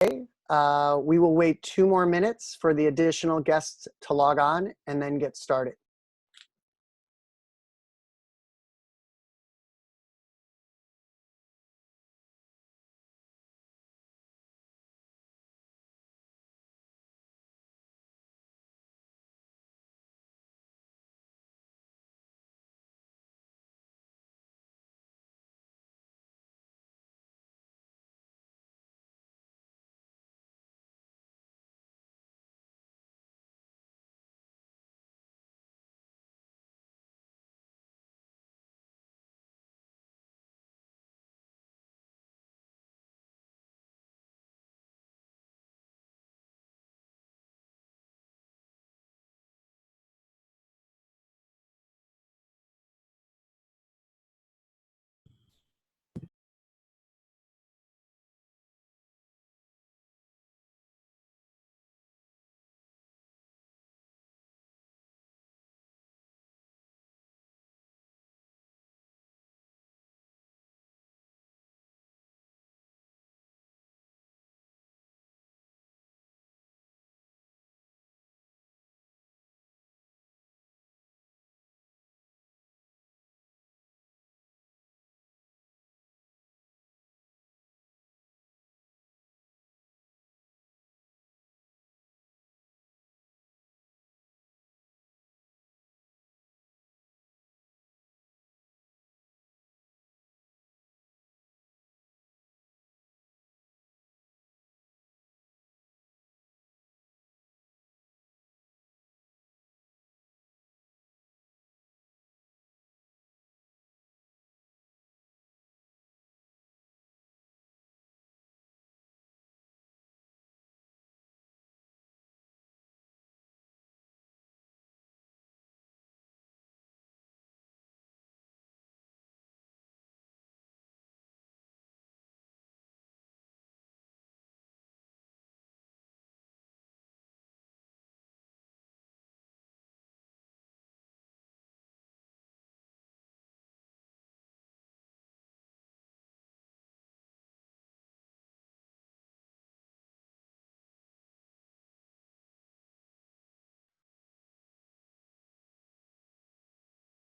We will wait 2 more minutes for the additional guests to log on and then get started.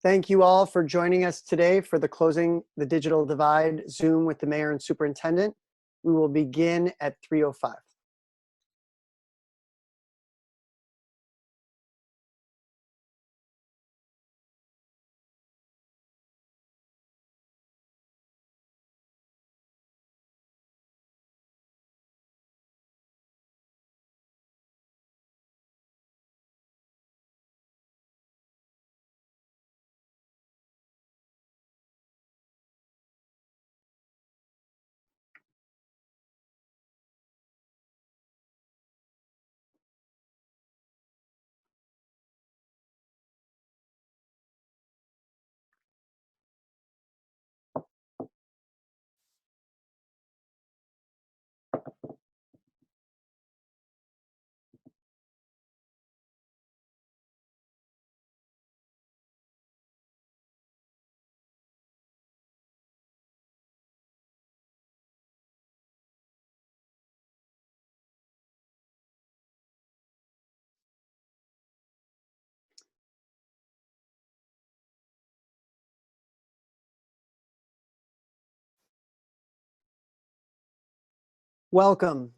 Thank you all for joining us today for the Closing the Digital Divide Zoom with the Mayor and Superintendent. We will begin at 3:05. Welcome.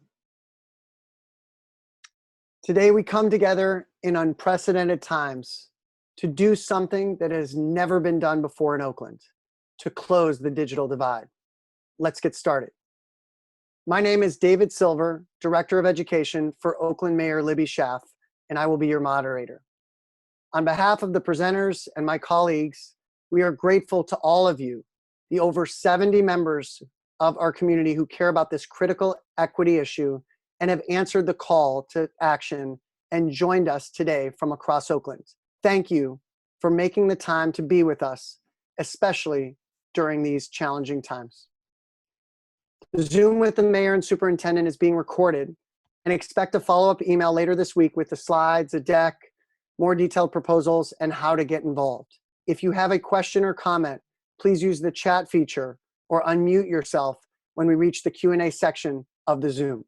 Today we come together in unprecedented times to do something that has never been done before in Oakland, to close the digital divide. Let's get started. My name is David Silver, Director of Education for Oakland Mayor Libby Schaaf, and I will be your moderator. On behalf of the presenters and my colleagues, we are grateful to all of you, the over 70 members of our community who care about this critical equity issue and have answered the call to action and joined us today from across Oakland. Thank you for making the time to be with us, especially during these challenging times. The Zoom with the Mayor and Superintendent is being recorded, and expect a follow-up email later this week with the slides, a deck, more detailed proposals, and how to get involved. If you have a question or comment, please use the chat feature or unmute yourself when we reach the Q&A section of the Zoom.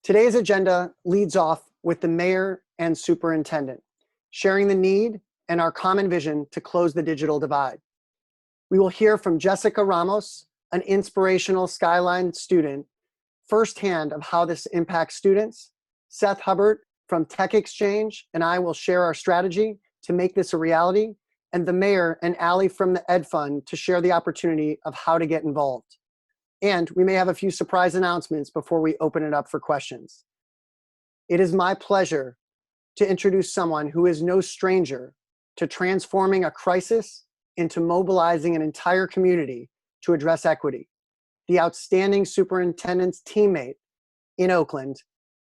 Today's agenda leads off with the mayor and superintendent, sharing the need and our common vision to close the digital divide. We will hear from Jessica Ramos, an inspirational Skyline student, firsthand of how this impacts students. Seth Hubbert from Tech Exchange and I will share our strategy to make this a reality, and the mayor and Allie from the Ed Fund to share the opportunity of how to get involved. And we may have a few surprise announcements before we open it up for questions. It is my pleasure to introduce someone who is no stranger to transforming a crisis into mobilizing an entire community to address equity, the outstanding superintendent's teammate in Oakland,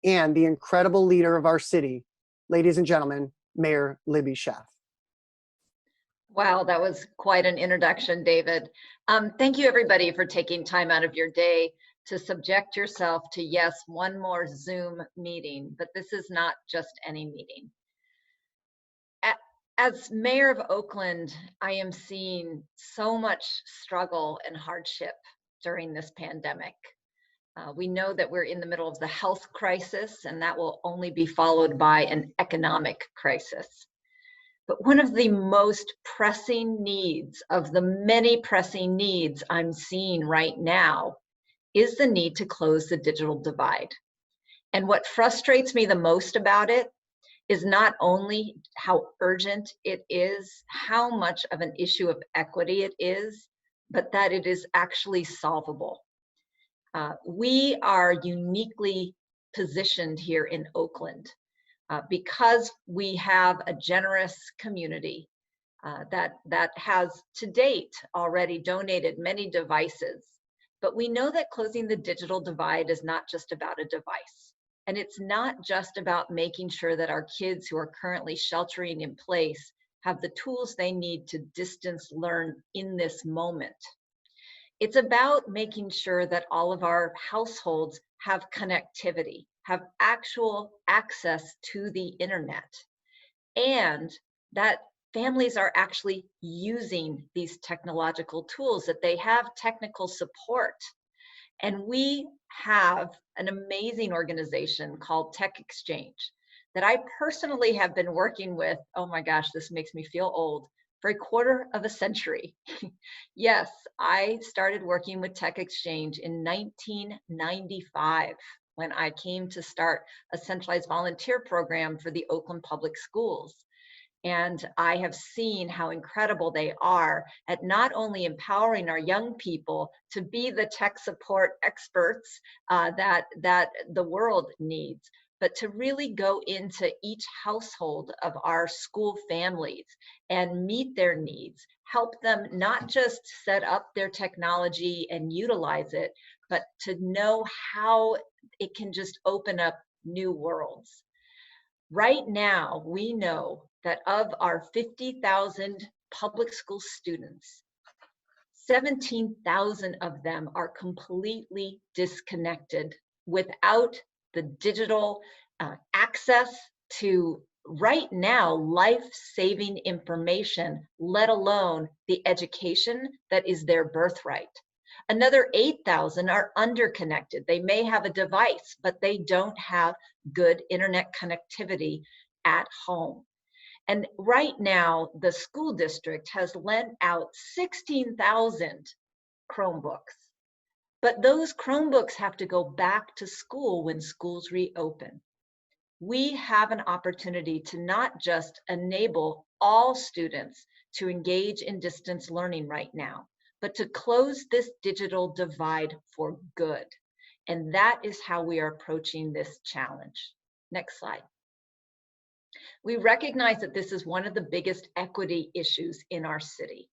and the incredible leader of our city, ladies and gentlemen, Mayor Libby Schaaf. Wow, that was quite an introduction, David. Thank you, everybody, for taking time out of your day to subject yourself to, yes, one more Zoom meeting, but this is not just any meeting. As mayor of Oakland, I am seeing so much struggle and hardship during this pandemic. We know that we're in the middle of the health crisis, and that will only be followed by an economic crisis. But one of the most pressing needs of the many pressing needs I'm seeing right now is the need to close the digital divide. And what frustrates me the most about it is not only how urgent it is, how much of an issue of equity it is, but that it is actually solvable. We are uniquely positioned here in Oakland because we have a generous community that has to date already donated many devices. But we know that closing the digital divide is not just about a device. And it's not just about making sure that our kids who are currently sheltering in place have the tools they need to distance learn in this moment. It's about making sure that all of our households have connectivity, have actual access to the internet, and that families are actually using these technological tools, that they have technical support. And we have an amazing organization called Tech Exchange that I personally have been working with, oh my gosh, this makes me feel old, for a quarter of a century. Yes, I started working with Tech Exchange in 1995 when I came to start a centralized volunteer program for the Oakland Public Schools. And I have seen how incredible they are at not only empowering our young people to be the tech support experts that the world needs, but to really go into each household of our school families and meet their needs, help them not just set up their technology and utilize it, but to know how it can just open up new worlds. Right now, we know that of our 50,000 public school students, 17,000 of them are completely disconnected without the digital access to, right now, life-saving information, let alone the education that is their birthright. Another 8,000 are underconnected. They may have a device, but they don't have good internet connectivity at home. And right now, the school district has lent out 16,000 Chromebooks. But those Chromebooks have to go back to school when schools reopen. We have an opportunity to not just enable all students to engage in distance learning right now, but to close this digital divide for good. And that is how we are approaching this challenge. Next slide. We recognize that this is one of the biggest equity issues in our city.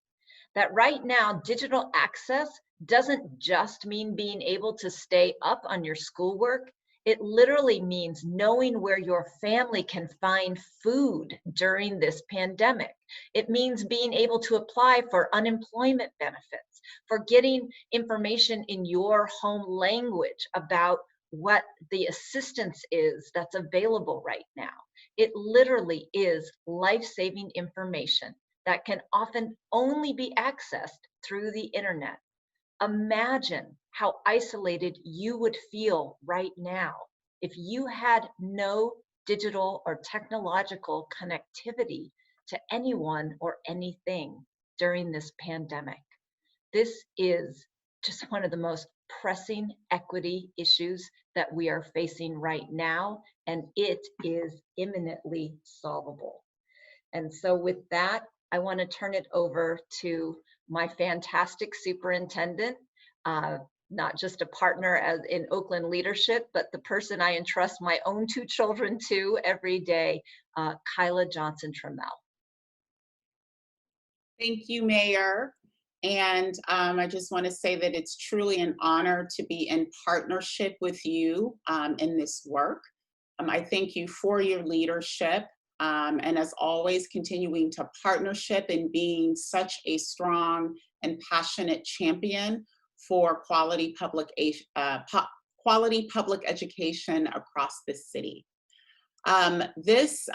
That right now, digital access doesn't just mean being able to stay up on your schoolwork. It literally means knowing where your family can find food during this pandemic. It means being able to apply for unemployment benefits, for getting information in your home language about what the assistance is that's available right now. It literally is life-saving information that can often only be accessed through the internet. Imagine how isolated you would feel right now If you had no digital or technological connectivity to anyone or anything during this pandemic, this is just one of the most pressing equity issues that we are facing right now, and it is imminently solvable. And so with that, I want to turn it over to my fantastic superintendent, not just a partner as in Oakland leadership, but the person I entrust my own 2 children to every day, Kyla Johnson-Trammell. Thank you, Mayor. And I just want to say that it's truly an honor to be in partnership with you in this work. I thank you for your leadership. And as always, continuing to partnership and being such a strong and passionate champion for quality public education across the city. This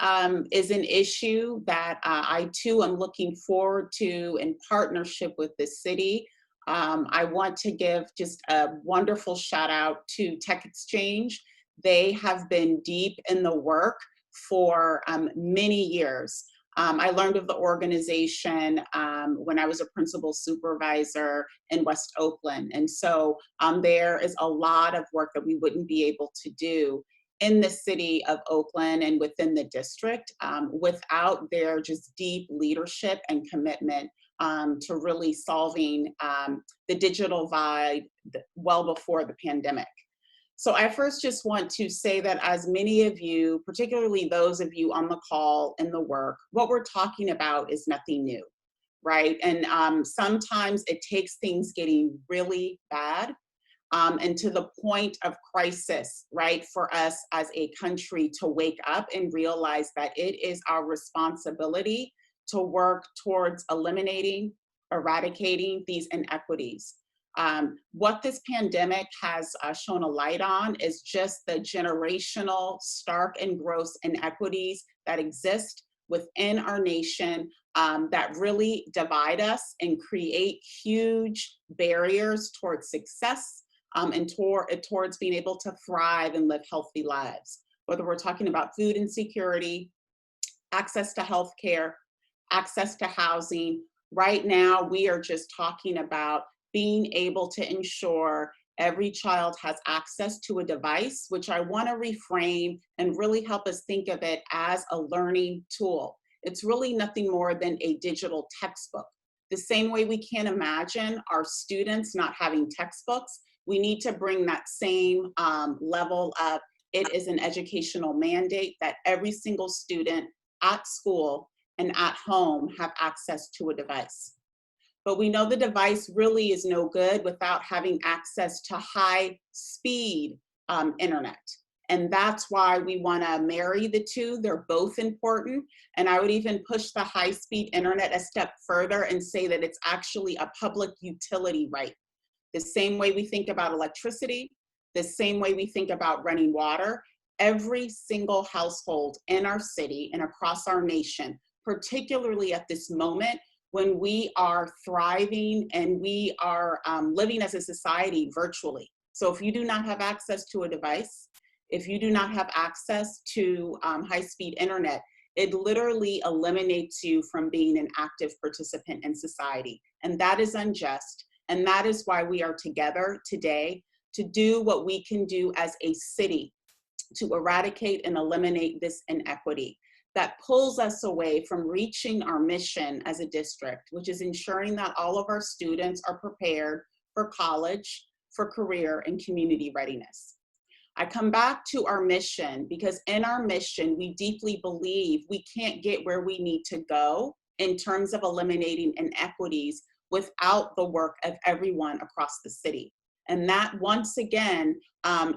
is an issue that I too am looking forward to in partnership with the city. I want to give just a wonderful shout out to Tech Exchange. They have been deep in the work for many years. I learned of the organization when I was a principal supervisor in West Oakland. And so there is a lot of work that we wouldn't be able to do in the city of Oakland and within the district without their just deep leadership and commitment to really solving the digital divide well before the pandemic. So I first just want to say that as many of you, particularly those of you on the call in the work, what we're talking about is nothing new, right? And sometimes it takes things getting really bad and to the point of crisis, right, for us as a country to wake up and realize that it is our responsibility to work towards eliminating, eradicating these inequities. What this pandemic has shone a light on is just the generational, stark and gross inequities that exist within our nation that really divide us and create huge barriers towards success and towards being able to thrive and live healthy lives. Whether we're talking about food insecurity, access to healthcare, access to housing. Right now, we are just talking about being able to ensure every child has access to a device, which I want to reframe and really help us think of it as a learning tool. It's really nothing more than a digital textbook. The same way we can't imagine our students not having textbooks, we need to bring that same level of it is an educational mandate that every single student at school and at home have access to a device. But we know the device really is no good without having access to high speed internet. And that's why we want to marry the two. They're both important. And I would even push the high speed internet a step further and say that it's actually a public utility right. The same way we think about electricity, the same way we think about running water, every single household in our city and across our nation, particularly at this moment when we are thriving and we are living as a society virtually. So if you do not have access to a device, if you do not have access to high-speed internet, it literally eliminates you from being an active participant in society. And that is unjust. And that is why we are together today to do what we can do as a city to eradicate and eliminate this inequity that pulls us away from reaching our mission as a district, which is ensuring that all of our students are prepared for college, for career, and community readiness. I come back to our mission because in our mission, we deeply believe we can't get where we need to go in terms of eliminating inequities without the work of everyone across the city. And that, once again,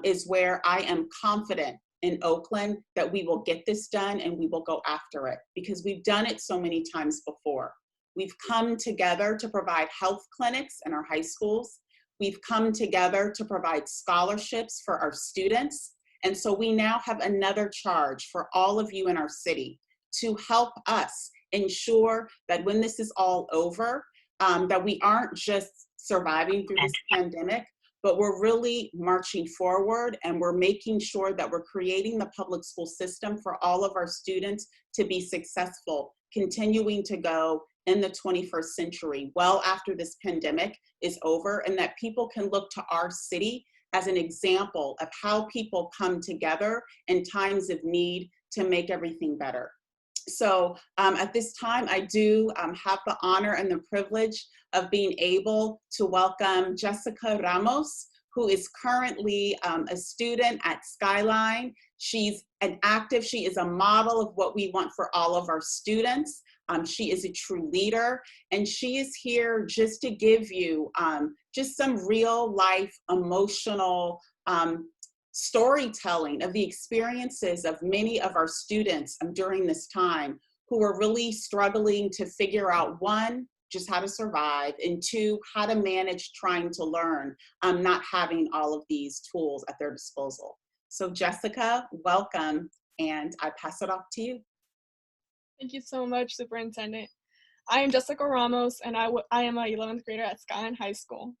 is where I am confident in Oakland that we will get this done and we will go after it because we've done it so many times before. We've come together to provide health clinics in our high schools. We've come together to provide scholarships for our students. And so we now have another charge for all of you in our city to help us ensure that when this is all over, that we aren't just surviving through this pandemic, but we're really marching forward, and we're making sure that we're creating the public school system for all of our students to be successful, continuing to go in the 21st century, well after this pandemic is over, and that people can look to our city as an example of how people come together in times of need to make everything better. So at this time, I do have the honor and the privilege of being able to welcome Jessica Ramos, who is currently a student at Skyline. She's she is a model of what we want for all of our students. She is a true leader, and she is here just to give you just some real life emotional storytelling of the experiences of many of our students during this time who are really struggling to figure out, one, just how to survive, and two, how to manage trying to learn, not having all of these tools at their disposal. So Jessica, welcome, and I pass it off to you. Thank you so much, Superintendent. I am Jessica Ramos, and I am an 11th grader at Skyline High School.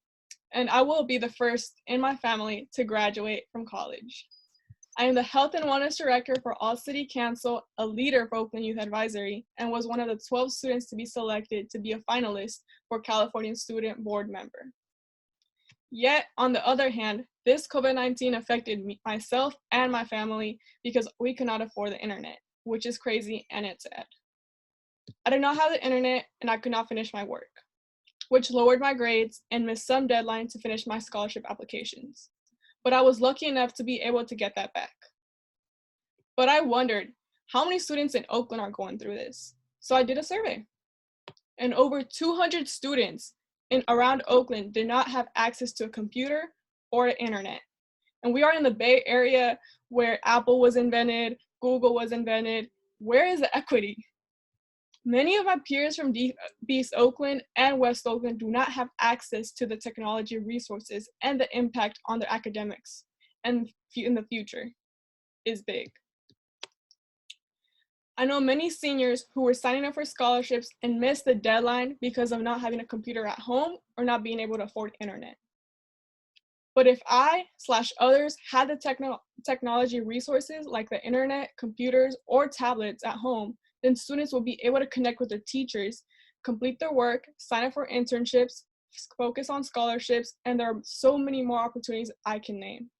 And I will be the first in my family to graduate from college. I am the Health and Wellness Director for All City Council, a leader for Oakland Youth Advisory, and was one of the 12 students to be selected to be a finalist for California Student Board member. Yet, on the other hand, this COVID-19 affected myself and my family because we could not afford the internet, which is crazy and it's sad. I did not have the internet and I could not finish my work, which lowered my grades and missed some deadline to finish my scholarship applications. But I was lucky enough to be able to get that back. But I wondered, how many students in Oakland are going through this? So I did a survey. And over 200 students around Oakland did not have access to a computer or the internet. And we are in the Bay Area where Apple was invented, Google was invented. Where is the equity? Many of my peers from East Oakland and West Oakland do not have access to the technology resources, and the impact on their academics and in the future is big. I know many seniors who were signing up for scholarships and missed the deadline because of not having a computer at home or not being able to afford internet. But if I/others had the technology resources like the internet, computers, or tablets at home, then students will be able to connect with their teachers, complete their work, sign up for internships, focus on scholarships, and there are so many more opportunities I can name.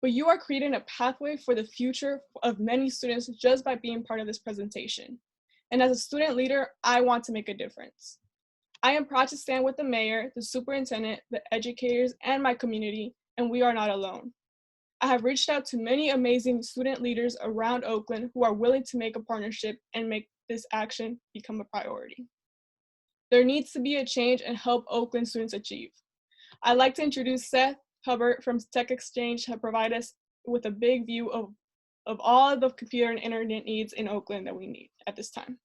But you are creating a pathway for the future of many students just by being part of this presentation. And as a student leader, I want to make a difference. I am proud to stand with the mayor, the superintendent, the educators, and my community, and we are not alone. I have reached out to many amazing student leaders around Oakland who are willing to make a partnership and make this action become a priority. There needs to be a change and help Oakland students achieve. I'd like to introduce Seth, Hubbert from Tech Exchange to provide us with a big view of all of the computer and internet needs in Oakland that we need at this time.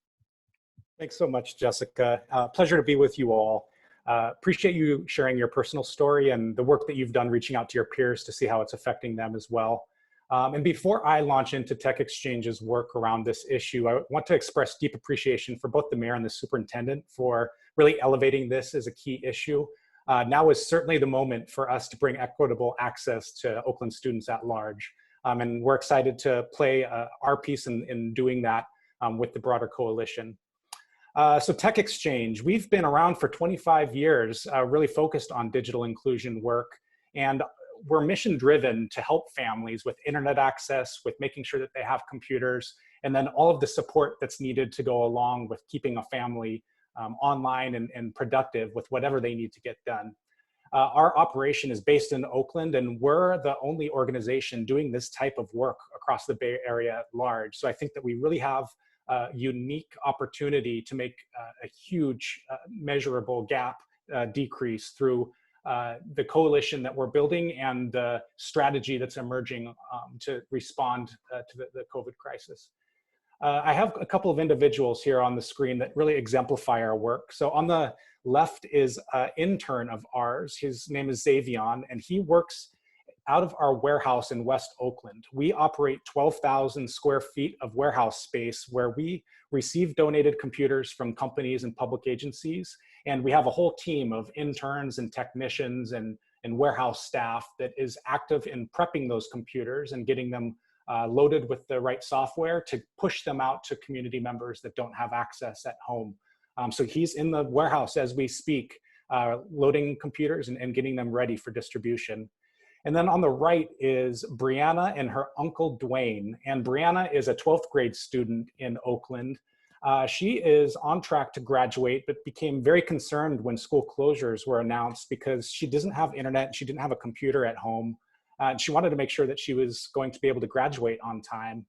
Thanks so much, Jessica. Pleasure to be with you all. Appreciate you sharing your personal story and the work that you've done reaching out to your peers to see how it's affecting them as well. And before I launch into Tech Exchange's work around this issue, I want to express deep appreciation for both the mayor and the superintendent for really elevating this as a key issue. Now is certainly the moment for us to bring equitable access to Oakland students at large. And we're excited to play our piece in doing that with the broader coalition. So Tech Exchange, we've been around for 25 years, really focused on digital inclusion work. And we're mission driven to help families with internet access, with making sure that they have computers, and then all of the support that's needed to go along with keeping a family online and productive with whatever they need to get done. Our operation is based in Oakland, and we're the only organization doing this type of work across the Bay Area at large. So I think that we really have a unique opportunity to make a huge measurable gap decrease through the coalition that we're building and the strategy that's emerging to respond to the COVID crisis. I have a couple of individuals here on the screen that really exemplify our work. So on the left is an intern of ours. His name is Xavion, and he works out of our warehouse in West Oakland. We operate 12,000 square feet of warehouse space where we receive donated computers from companies and public agencies. And we have a whole team of interns and technicians and and warehouse staff that is active in prepping those computers and getting them loaded with the right software to push them out to community members that don't have access at home. So he's in the warehouse as we speak, loading computers and getting them ready for distribution. And then on the right is Brianna and her uncle Dwayne. And Brianna is a 12th grade student in Oakland. She is on track to graduate, but became very concerned when school closures were announced because she doesn't have internet, she didn't have a computer at home. And she wanted to make sure that she was going to be able to graduate on time.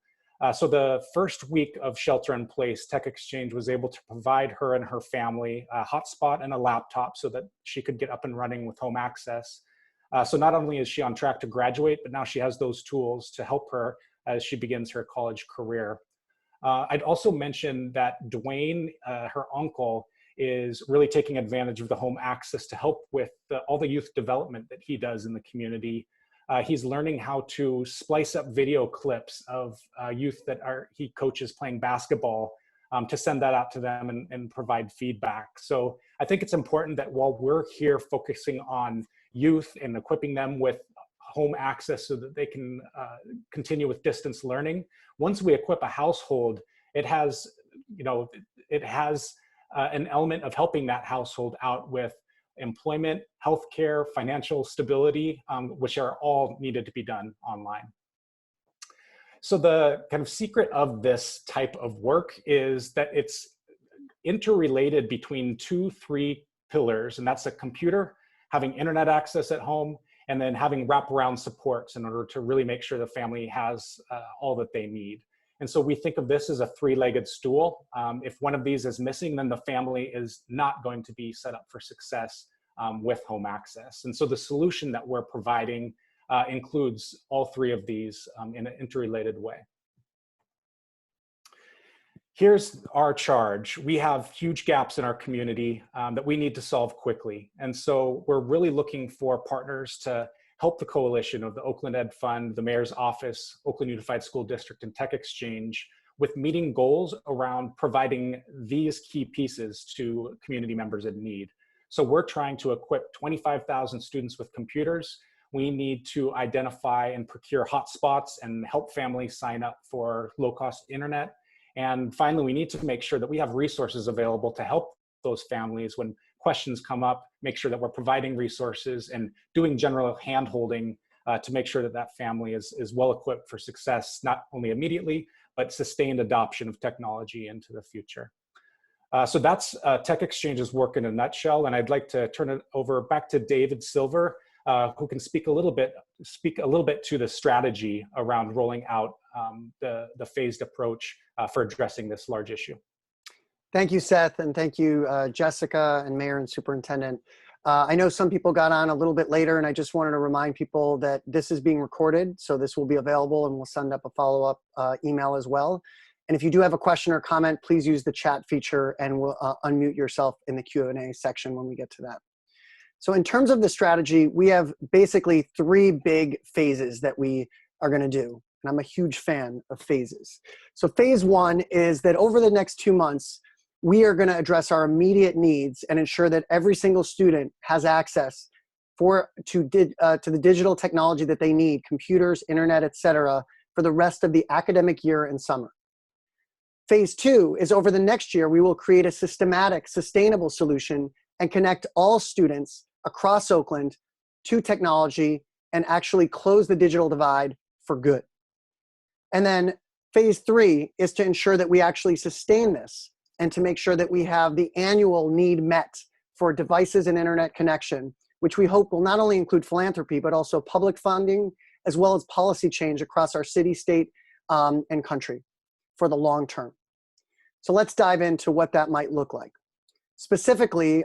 So the first week of shelter in place, Tech Exchange was able to provide her and her family a hotspot and a laptop so that she could get up and running with home access. So not only is she on track to graduate, but now she has those tools to help her as she begins her college career. I'd also mention that Dwayne, her uncle, is really taking advantage of the home access to help with all the youth development that he does in the community. He's learning how to splice up video clips of youth that he coaches playing basketball to send that out to them and provide feedback. So I think it's important that while we're here focusing on youth and equipping them with home access so that they can continue with distance learning, once we equip a household, it has an element of helping that household out with employment, healthcare, financial stability, which are all needed to be done online. So the kind of secret of this type of work is that it's interrelated between 2-3 pillars, and that's a computer, having internet access at home, and then having wraparound supports in order to really make sure the family has all that they need. And so we think of this as a three-legged stool. If one of these is missing, then the family is not going to be set up for success with home access. And so the solution that we're providing includes all three of these in an interrelated way. Here's our charge. We have huge gaps in our community that we need to solve quickly. And so we're really looking for partners to help the coalition of the Oakland Ed Fund, the Mayor's Office, Oakland Unified School District, and Tech Exchange with meeting goals around providing these key pieces to community members in need. So we're trying to equip 25,000 students with computers. We need to identify and procure hotspots and help families sign up for low-cost internet. And finally, we need to make sure that we have resources available to help those families when questions come up, make sure that we're providing resources and doing general hand-holding to make sure that that family is well equipped for success, not only immediately, but sustained adoption of technology into the future. So that's Tech Exchange's work in a nutshell, and I'd like to turn it over back to David Silver, who can speak a little bit to the strategy around rolling out the phased approach for addressing this large issue. Thank you, Seth, and thank you, Jessica and Mayor and Superintendent. I know some people got on a little bit later, and I just wanted to remind people that this is being recorded, so this will be available, and we'll send up a follow-up email as well. And if you do have a question or comment, please use the chat feature, and we'll unmute yourself in the Q&A section when we get to that. So in terms of the strategy, we have basically 3 big phases that we are going to do. And I'm a huge fan of phases. So phase 1 is that over the next 2 months, we are going to address our immediate needs and ensure that every single student has access to the digital technology that they need, computers, internet, etc., for the rest of the academic year and summer. Phase 2 is over the next year, we will create a systematic, sustainable solution and connect all students across Oakland to technology and actually close the digital divide for good. And then phase 3 is to ensure that we actually sustain this and to make sure that we have the annual need met for devices and internet connection, which we hope will not only include philanthropy, but also public funding, as well as policy change across our city, state, and country for the long term. So let's dive into what that might look like. Specifically,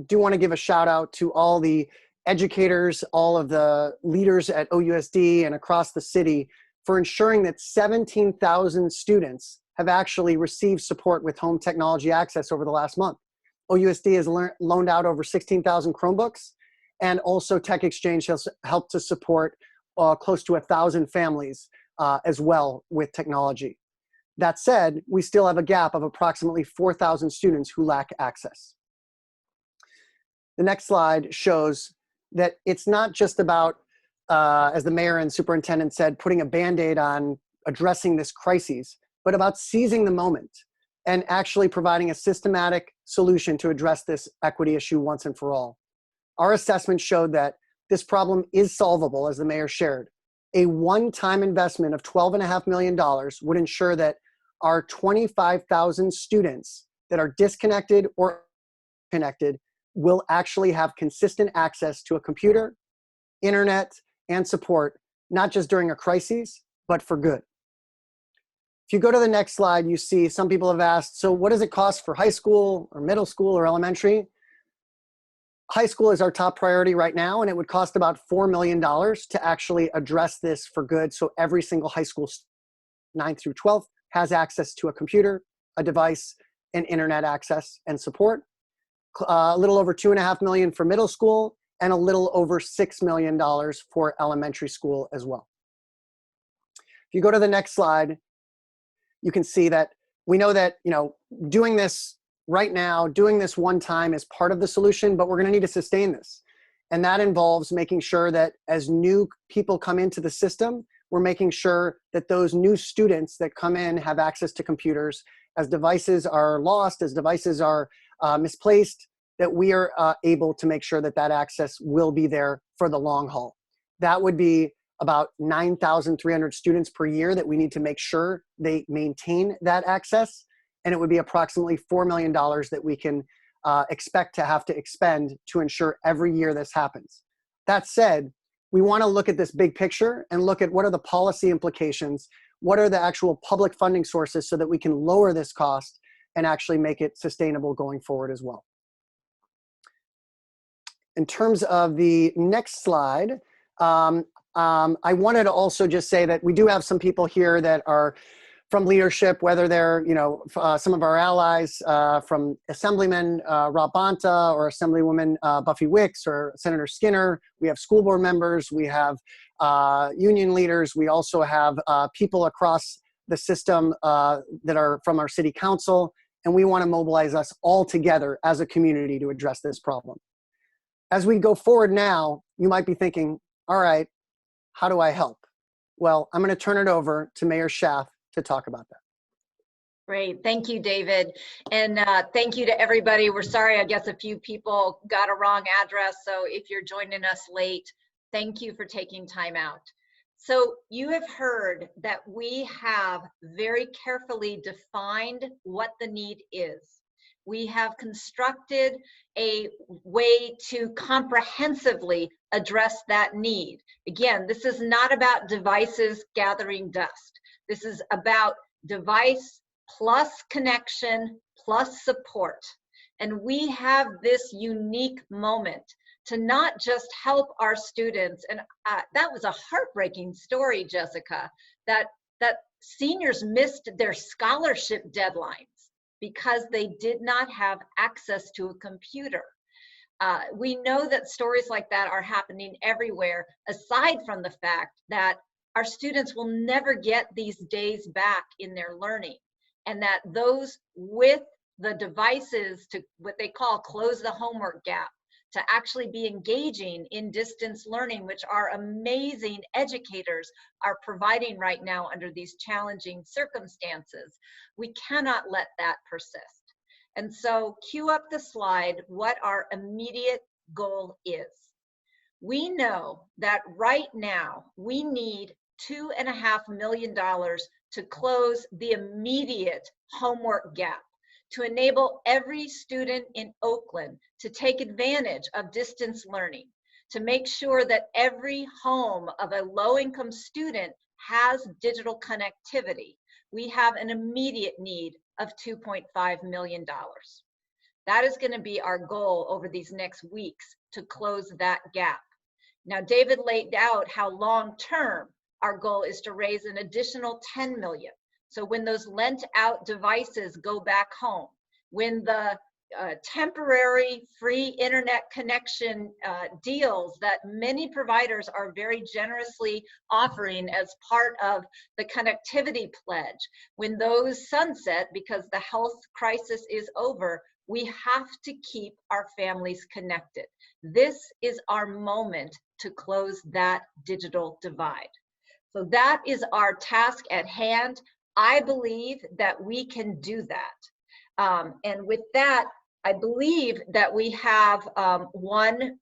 do want to give a shout out to all the educators, all of the leaders at OUSD and across the city for ensuring that 17,000 students have actually received support with home technology access over the last month. OUSD has loaned out over 16,000 Chromebooks, and also Tech Exchange has helped to support close to 1,000 families as well with technology. That said, we still have a gap of approximately 4,000 students who lack access. The next slide shows that it's not just about, as the mayor and superintendent said, putting a Band-Aid on addressing this crisis, but about seizing the moment and actually providing a systematic solution to address this equity issue once and for all. Our assessment showed that this problem is solvable, as the mayor shared. A one-time investment of $12.5 million would ensure that our 25,000 students that are disconnected or connected will actually have consistent access to a computer, internet, and support, not just during a crisis, but for good. If you go to the next slide, you see some people have asked, so what does it cost for high school or middle school or elementary? High school is our top priority right now, and it would cost about $4 million to actually address this for good. So every single high school, 9th through 12th, has access to a computer, a device, and internet access and support. A little over $2.5 million for middle school, and a little over $6 million for elementary school as well. If you go to the next slide, you can see that we know that, doing this right now, doing this one time is part of the solution, but we're going to need to sustain this. And that involves making sure that as new people come into the system, we're making sure that those new students that come in have access to computers. As devices are lost, as devices are misplaced, that we are able to make sure that that access will be there for the long haul. That would be about 9,300 students per year that we need to make sure they maintain that access. And it would be approximately $4 million that we can expect to have to expend to ensure every year this happens. That said, we want to look at this big picture and look at what are the policy implications, what are the actual public funding sources so that we can lower this cost and actually make it sustainable going forward as well. In terms of the next slide, I wanted to also just say that we do have some people here that are from leadership, whether they're, some of our allies from Assemblyman Rob Bonta or Assemblywoman Buffy Wicks or Senator Skinner. We have school board members. We have union leaders. We also have people across the system that are from our city council. And we want to mobilize us all together as a community to address this problem. As we go forward now, you might be thinking, all right, how do I help? Well, I'm going to turn it over to Mayor Schaaf to talk about that. Great, thank you, David. And thank you to everybody. We're sorry, I guess a few people got a wrong address. So if you're joining us late, thank you for taking time out. So you have heard that we have very carefully defined what the need is. We have constructed a way to comprehensively address that need. Again, this is not about devices gathering dust. This is about device plus connection plus support. And we have this unique moment to not just help our students. And that was a heartbreaking story, Jessica, that seniors missed their scholarship deadlines because they did not have access to a computer. We know that stories like that are happening everywhere, aside from the fact that our students will never get these days back in their learning, and that those with the devices to what they call close the homework gap, to actually be engaging in distance learning, which our amazing educators are providing right now under these challenging circumstances. We cannot let that persist. And so cue up the slide, what our immediate goal is. We know that right now we need $2.5 million to close the immediate homework gap, to enable every student in Oakland to take advantage of distance learning, to make sure that every home of a low-income student has digital connectivity. We have an immediate need of $2.5 million. That is going to be our goal over these next weeks to close that gap. Now, David laid out how long-term our goal is to raise an additional 10 million. So when those lent out devices go back home, when the temporary free internet connection deals that many providers are very generously offering as part of the connectivity pledge. When those sunset, because the health crisis is over, we have to keep our families connected. This is our moment to close that digital divide. So that is our task at hand. I believe that we can do that. And with that, I believe that we have one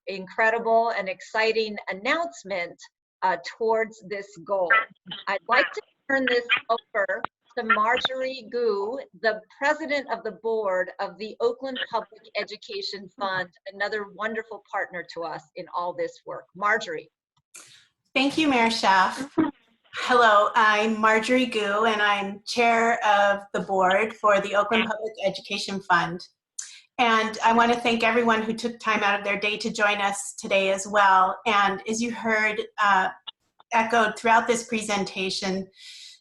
incredible and exciting announcement towards this goal. I'd like to turn this over to Marjorie Gu, the president of the board of the Oakland Public Education Fund, another wonderful partner to us in all this work. Marjorie. Thank you, Mayor Schaaf. Hello, I'm Marjorie Gu, and I'm chair of the board for the Oakland Public Education Fund. And I want to thank everyone who took time out of their day to join us today as well. And as you heard echoed throughout this presentation,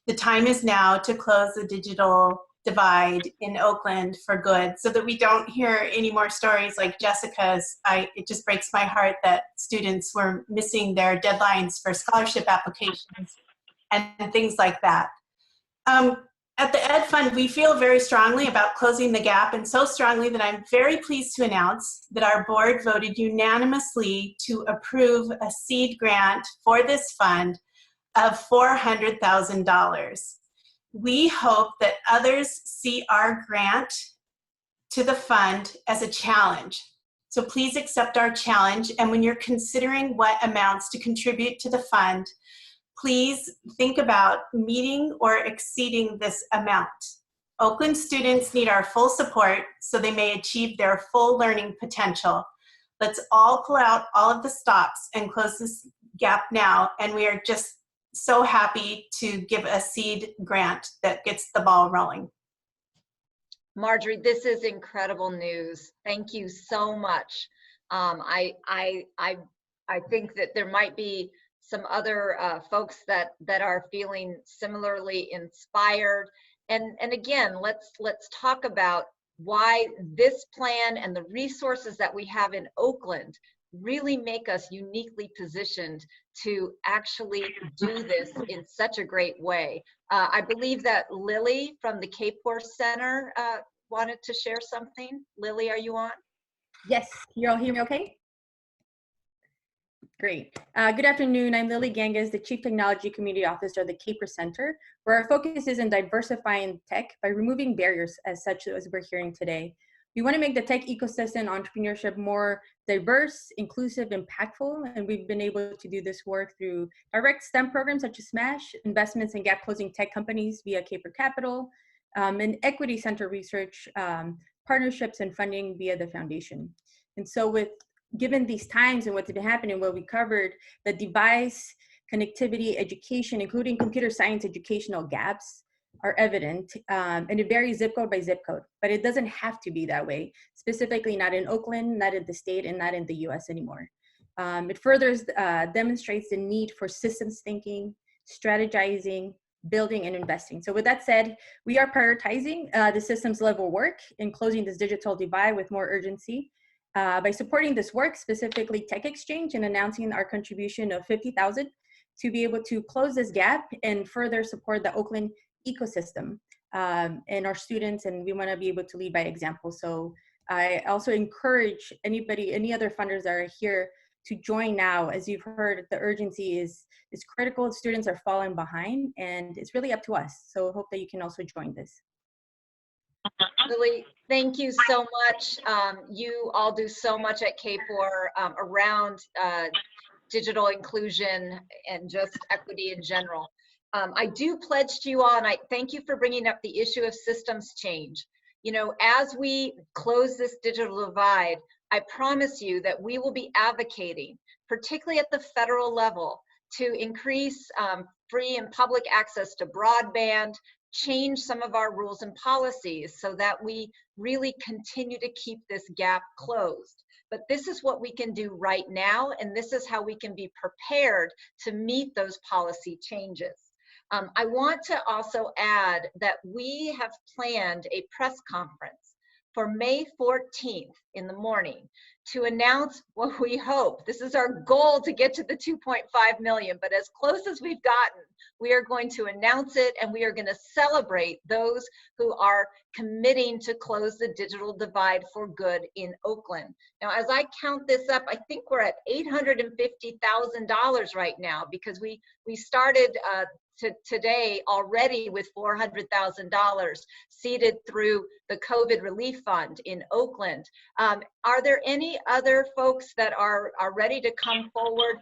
the time is now to close the digital divide in Oakland for good, so that we don't hear any more stories like Jessica's. It just breaks my heart that students were missing their deadlines for scholarship applications and things like that. At the Ed Fund, we feel very strongly about closing the gap, and so strongly that I'm very pleased to announce that our board voted unanimously to approve a seed grant for this fund of $400,000. We hope that others see our grant to the fund as a challenge. So please accept our challenge, and when you're considering what amounts to contribute to the fund, please think about meeting or exceeding this amount. Oakland students need our full support so they may achieve their full learning potential. Let's all pull out all of the stops and close this gap now, and we are just so happy to give a seed grant that gets the ball rolling. Marjorie, this is incredible news. Thank you so much. I think that there might be some other folks that are feeling similarly inspired. And again, let's talk about why this plan and the resources that we have in Oakland really make us uniquely positioned to actually do this in such a great way. I believe that Lily from the Capor Center wanted to share something. Lily, are you on? Yes, you all hear me okay? Great. Good afternoon. I'm Lily Gangas, the Chief Technology Community Officer of the Capor Center, where our focus is in diversifying tech by removing barriers as such as we're hearing today. We want to make the tech ecosystem entrepreneurship more diverse, inclusive, impactful, and we've been able to do this work through direct STEM programs such as SMASH, investments in gap-closing tech companies via Capor Capital, and equity center research, partnerships and funding via the foundation. And so given these times and what's been happening, what we covered, the device, connectivity, education, including computer science educational gaps, are evident, and it varies zip code by zip code, but it doesn't have to be that way, specifically not in Oakland, not in the state, and not in the US anymore. It further demonstrates the need for systems thinking, strategizing, building, and investing. So with that said, we are prioritizing the systems level work in closing this digital divide with more urgency by supporting this work, specifically Tech Exchange, and announcing our contribution of $50,000 to be able to close this gap and further support the Oakland ecosystem and our students, and we want to be able to lead by example. So I also encourage any other funders that are here to join now. As you've heard, the urgency is critical. Students are falling behind, and it's really up to us. So I hope that you can also join this. Lily, thank you so much. You all do so much at Capor around digital inclusion and just equity in general. I do pledge to you all, and I thank you for bringing up the issue of systems change. You know, as we close this digital divide, I promise you that we will be advocating, particularly at the federal level, to increase free and public access to broadband, change some of our rules and policies so that we really continue to keep this gap closed. But this is what we can do right now, and this is how we can be prepared to meet those policy changes. I want to also add that we have planned a press conference for May 14th in the morning to announce what we hope. This is our goal to get to the 2.5 million, but as close as we've gotten, we are going to announce it and we are going to celebrate those who are committing to close the digital divide for good in Oakland. Now, as I count this up, I think we're at $850,000 right now because we started today already with $400,000 seeded through the COVID relief fund in Oakland. Are there any other folks that are ready to come forward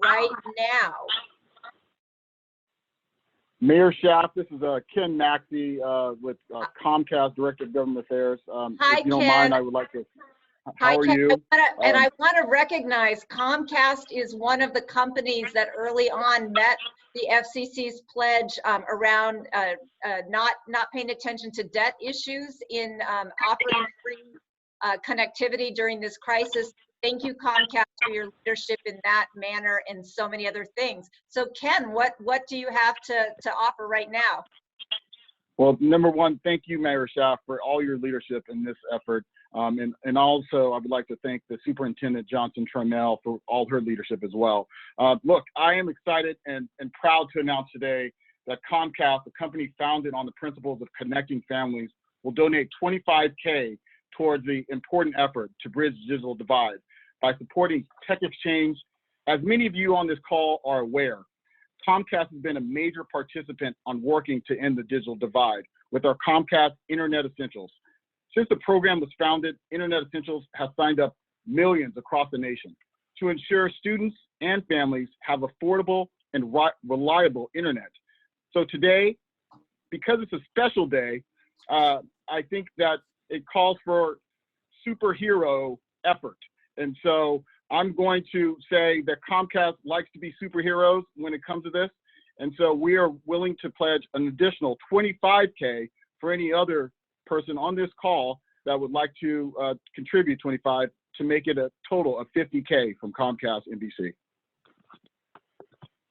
right now? Mayor Schaaf, this is Ken Maxey with Comcast, Director of Government Affairs. Hi, if you don't Ken. mind, I would like to. How are Ken. you? I want to recognize Comcast is one of the companies that early on met the FCC's pledge around not paying attention to debt issues in offering free connectivity during this crisis. Thank you, Comcast, for your leadership in that manner and so many other things. So Ken, what do you have to offer right now? Well, number one, thank you, Mayor Schaaf, for all your leadership in this effort. And also, I would like to thank the Superintendent Johnson-Trammell for all her leadership as well. Look, I am excited and proud to announce today that Comcast, a company founded on the principles of connecting families, will donate $25K towards the important effort to bridge the digital divide by supporting tech exchange. As many of you on this call are aware, Comcast has been a major participant on working to end the digital divide with our Comcast Internet Essentials. Since the program was founded, Internet Essentials has signed up millions across the nation to ensure students and families have affordable and reliable internet. So today, because it's a special day, I think that it calls for superhero effort. And so I'm going to say that Comcast likes to be superheroes when it comes to this. And so we are willing to pledge an additional $25K for any other person on this call that would like to contribute 25 to make it a total of 50K from Comcast NBC.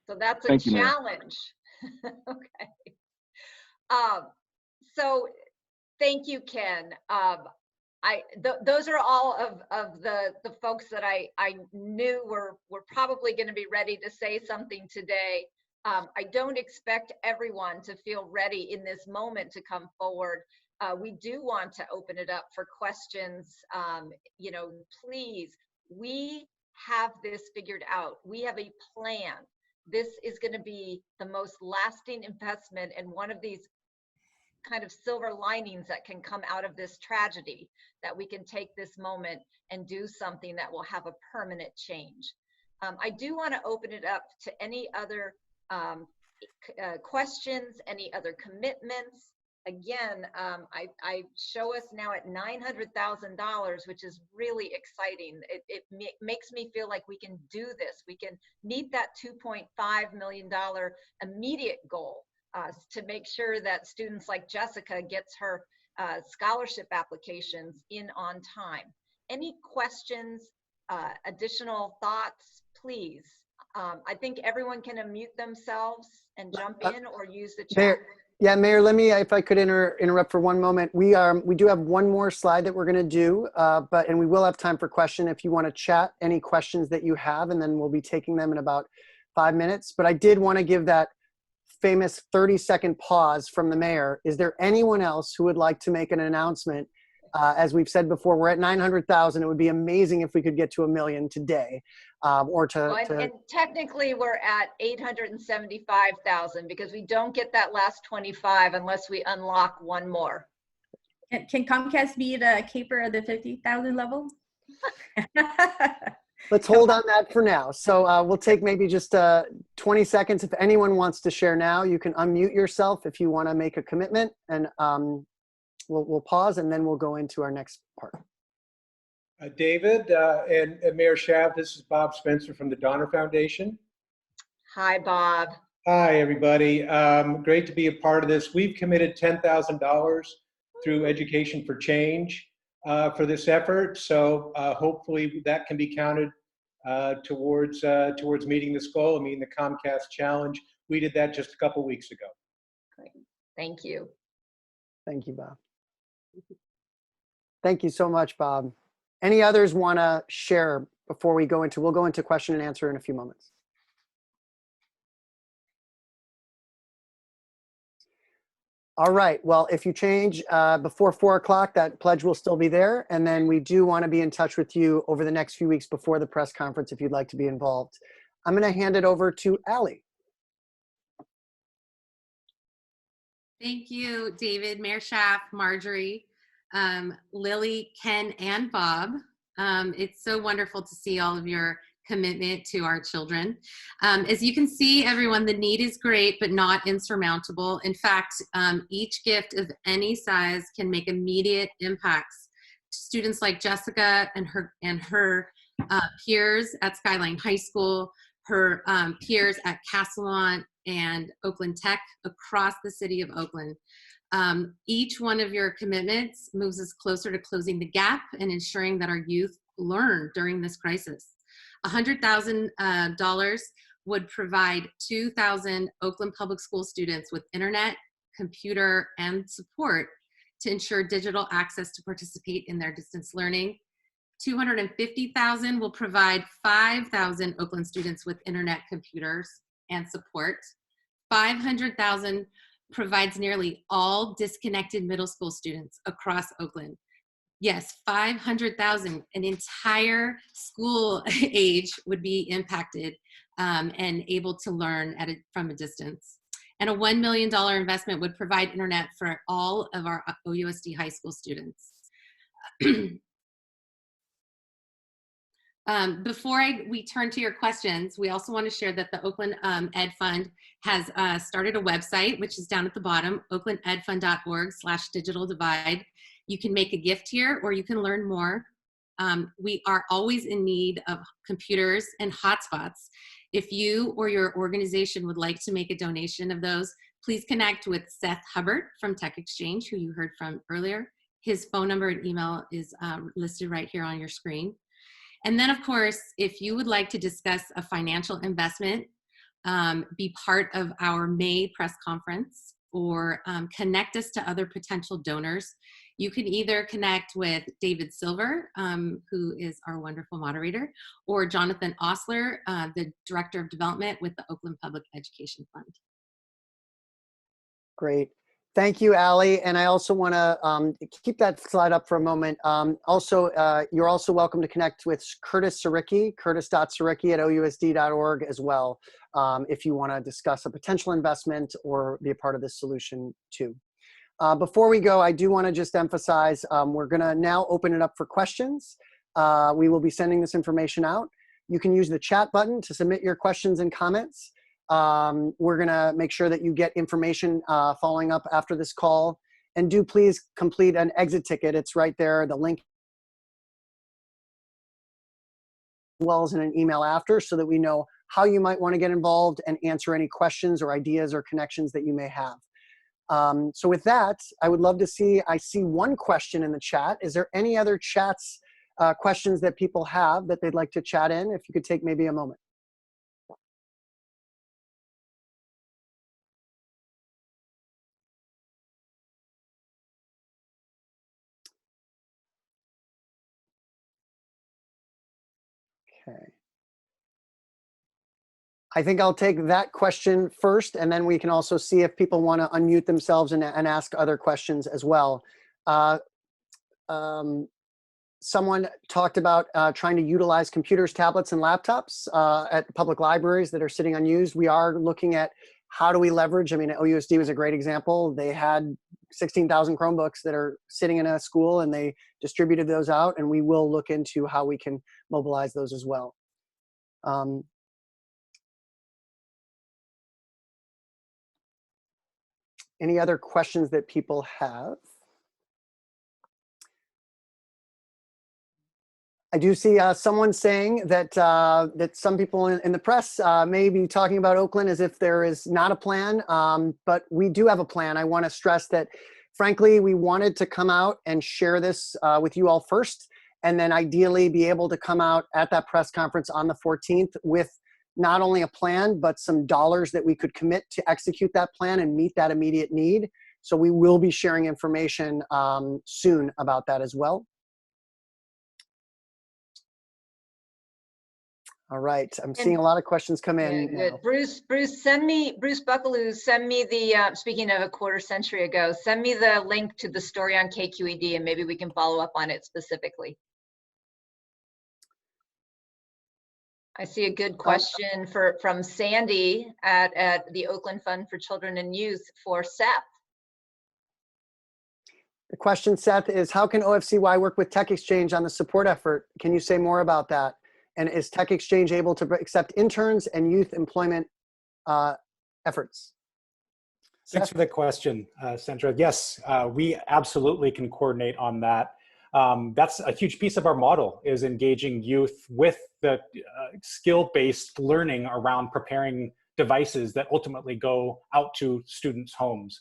So that's a Thank you, Mayor. challenge. Okay. So thank you, Ken. Those are all of the folks that I knew were probably going to be ready to say something today. I don't expect everyone to feel ready in this moment to come forward. We do want to open it up for questions. You know, please, we have this figured out. We have a plan. This is going to be the most lasting investment and one of these kind of silver linings that can come out of this tragedy, that we can take this moment and do something that will have a permanent change. I do want to open it up to any other questions, any other commitments. Again, I show us now at $900,000, which is really exciting. It makes me feel like we can do this. We can meet that $2.5 million immediate goal to make sure that students like Jessica gets her scholarship applications in on time. Any questions, additional thoughts, please? I think everyone can unmute themselves and jump in or use the chat. Mayor, let me, if I could interrupt for one moment. We do have one more slide that we're going to do, and we will have time for question if you want to chat any questions that you have, and then we'll be taking them in about 5 minutes. But I did want to give that famous 30-second pause from the mayor. Is there anyone else who would like to make an announcement? As we've said before, we're at 900,000. It would be amazing if we could get to 1 million today, and technically we're at 875,000 because we don't get that last 25 unless we unlock one more. Can Comcast be the caper of the 50,000 level? Let's hold on that for now. So we'll take maybe just 20 seconds. If anyone wants to share now, you can unmute yourself if you want to make a commitment, and we'll pause and then we'll go into our next part. David and Mayor Schaaf, this is Bob Spencer from the Donner Foundation. Hi, Bob. Hi, everybody. Great to be a part of this. We've committed $10,000 through Education for Change for this effort. So hopefully that can be counted towards meeting this goal and meeting the Comcast challenge. We did that just a couple weeks ago. Great. Thank you. Thank you, Bob. Thank you so much, Bob. Any others want to share before we'll go into question and answer in a few moments. All right, well, if you change before 4 o'clock, that pledge will still be there. And then we do want to be in touch with you over the next few weeks before the press conference if you'd like to be involved. I'm going to hand it over to Allie. Thank you, David, Mayor Schaaf, Marjorie, Lily, Ken, and Bob. It's so wonderful to see all of your commitment to our children. As you can see, everyone, the need is great, but not insurmountable. In fact, each gift of any size can make immediate impacts to students like Jessica and her peers at Skyline High School, her peers at Castlemont and Oakland Tech across the city of Oakland. Each one of your commitments moves us closer to closing the gap and ensuring that our youth learn during this crisis. $100,000 would provide 2,000 Oakland Public School students with internet, computer, and support to ensure digital access to participate in their distance learning. $250,000 will provide 5,000 Oakland students with internet, computers, and support. $500,000 provides nearly all disconnected middle school students across Oakland. Yes, 500,000, an entire school age would be impacted and able to learn from a distance. And a $1 million investment would provide internet for all of our OUSD high school students. Before we turn to your questions, we also want to share that the Oakland Ed Fund has started a website, which is down at the bottom, oaklandedfund.org/digital divide. You can make a gift here or you can learn more. We are always in need of computers and hotspots. If you or your organization would like to make a donation of those, please connect with Seth Hubbert from Tech Exchange, who you heard from earlier. His phone number and email is listed right here on your screen. And then, of course, if you would like to discuss a financial investment, be part of our May press conference, or connect us to other potential donors, you can either connect with David Silver, who is our wonderful moderator, or Jonathan Osler, the Director of Development with the Oakland Public Education Fund. Great. Thank you, Allie. And I also want to keep that slide up for a moment. You're also welcome to connect with Curtis Siricki, curtis.siricki@ousd.org as well, if you want to discuss a potential investment or be a part of this solution too. Before we go, I do want to just emphasize, we're going to now open it up for questions. We will be sending this information out. You can use the chat button to submit your questions and comments. We're going to make sure that you get information following up after this call. And do please complete an exit ticket. It's right there, the link, as well as in an email after, so that we know how you might want to get involved and answer any questions or ideas or connections that you may have. So with that, I would love to see, I see one question in the chat. Is there any other chats, questions that people have that they'd like to chat in? If you could take maybe a moment. Okay. I think I'll take that question first, and then we can also see if people want to unmute themselves and ask other questions as well. Someone talked about trying to utilize computers, tablets, and laptops at public libraries that are sitting unused. We are looking at how do we leverage. I mean, OUSD was a great example. They had 16,000 Chromebooks that are sitting in a school, and they distributed those out, and we will look into how we can mobilize those as well. Any other questions that people have? I do see someone saying that that some people in the press may be talking about Oakland as if there is not a plan, but we do have a plan. I want to stress that, frankly, we wanted to come out and share this with you all first, and then ideally be able to come out at that press conference on the 14th with not only a plan, but some dollars that we could commit to execute that plan and meet that immediate need. So we will be sharing information soon about that as well. All right, I'm seeing a lot of questions come Yeah, in good. now. Bruce Buckaloo, send me the, speaking of a quarter century ago, send me the link to the story on KQED and maybe we can follow up on it specifically. I see a good question from Sandy at the Oakland Fund for Children and Youth for Seth. The question, Seth, is how can OFCY work with Tech Exchange on the support effort? Can you say more about that? And is Tech Exchange able to accept interns and youth employment efforts? Thanks Seth? for the question, Sandra. Yes, we absolutely can coordinate on that. That's a huge piece of our model, is engaging youth with the skill-based learning around preparing devices that ultimately go out to students' homes.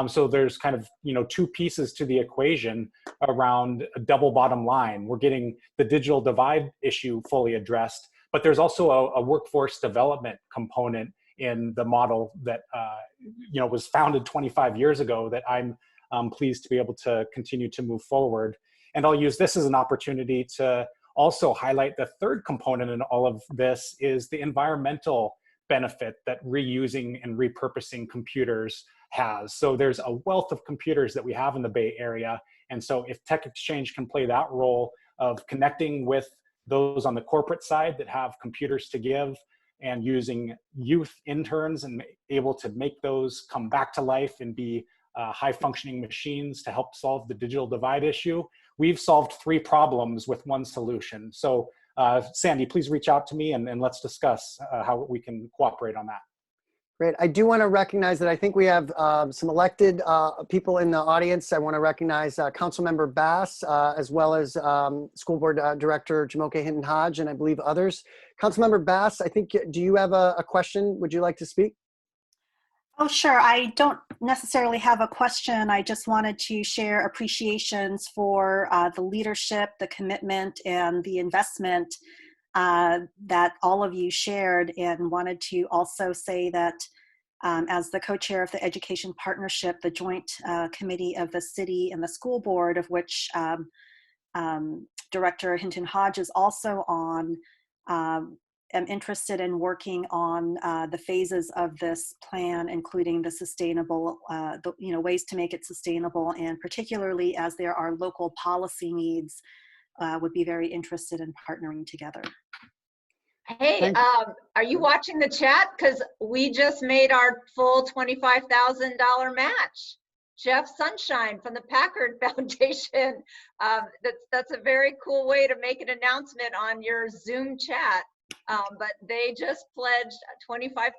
So there's kind of, two pieces to the equation around a double bottom line. We're getting the digital divide issue fully addressed, but there's also a workforce development component in the model that was founded 25 years ago that I'm pleased to be able to continue to move forward. And I'll use this as an opportunity to also highlight the third component in all of this is the environmental benefit that reusing and repurposing computers has. So there's a wealth of computers that we have in the Bay Area. And so if Tech Exchange can play that role of connecting with those on the corporate side that have computers to give and using youth interns and able to make those come back to life and be high functioning machines to help solve the digital divide issue, we've solved 3 problems with 1 solution. So Sandy, please reach out to me and let's discuss how we can cooperate on that. Great. I do want to recognize that I think we have some elected people in the audience. I want to recognize Councilmember Bass, as well as School Board Director Jamoke Hinton-Hodge, and I believe others. Councilmember Bass, I think, do you have a question? Would you like to speak? Oh, sure. I don't necessarily have a question. I just wanted to share appreciations for the leadership, the commitment, and the investment that all of you shared, and wanted to also say that as the co-chair of the Education Partnership, the joint committee of the city and the school board, of which Director Hinton-Hodge is also on, am interested in working on the phases of this plan, including the sustainable, ways to make it sustainable, and particularly as there are local policy needs, would be very interested in partnering together. Hey, are you watching the chat? Because we just made our full $25,000 match. Jeff Sunshine from the Packard Foundation. That's a very cool way to make an announcement on your Zoom chat. But they just pledged $25,000.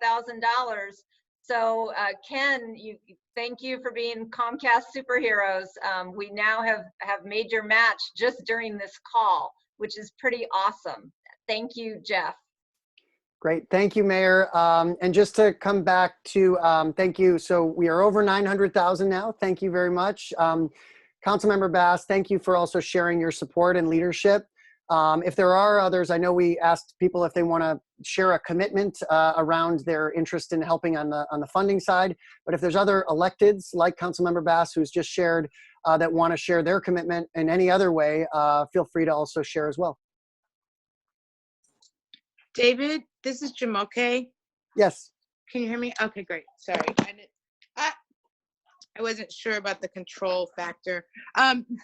So Ken, thank you for being Comcast superheroes. We now have made your match just during this call, which is pretty awesome. Thank you, Jeff. Great, thank you, Mayor. And just to come back to, thank you. So we are over 900,000 now. Thank you very much. Councilmember Bass, thank you for also sharing your support and leadership. If there are others, I know we asked people if they want to share a commitment around their interest in helping on the funding side. But if there's other electeds like Councilmember Bass, who's just shared, that want to share their commitment in any other way, feel free to also share as well. David, this is Jamoke. Yes. Can you hear me? Okay, great. Sorry. I wasn't sure about the control factor.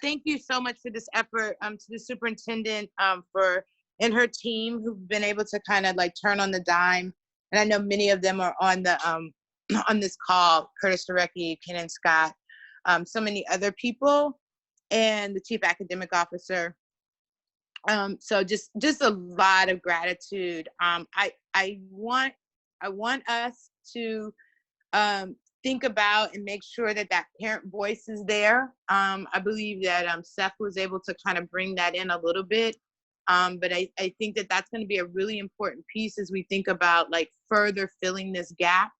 Thank you so much for this effort, to the superintendent and her team, who've been able to kind of like turn on the dime. And I know many of them are on the on this call, Curtis Durecki, Ken Scott, so many other people, and the chief academic officer. So just a lot of gratitude. I want us to think about and make sure that parent voice is there. I believe that Seth was able to kind of bring that in a little bit. But I think that that's going to be a really important piece as we think about like further filling this gap.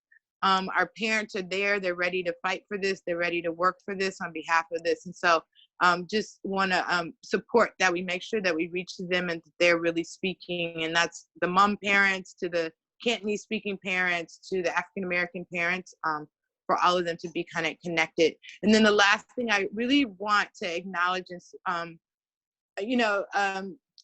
Our parents are there. They're ready to fight for this. They're ready to work for this on behalf of this. And so just want to support that we make sure that we reach to them and that they're really speaking. And that's the mom parents to the Cantonese speaking parents to the African-American parents, for all of them to be kind of connected. And then the last thing I really want to acknowledge is,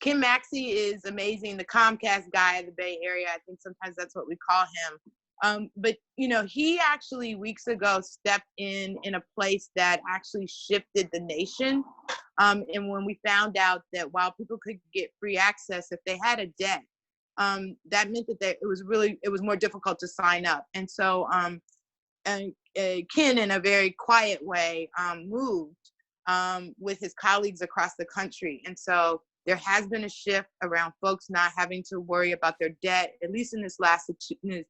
Kim Maxey is amazing, the Comcast guy of the Bay Area. I think sometimes that's what we call him. But you know, he actually weeks ago stepped in a place that actually shifted the nation. And when we found out that while people could get free access if they had a debt, that meant that it was more difficult to sign up. And so Ken, in a very quiet way, moved with his colleagues across the country. And so there has been a shift around folks not having to worry about their debt, at least in this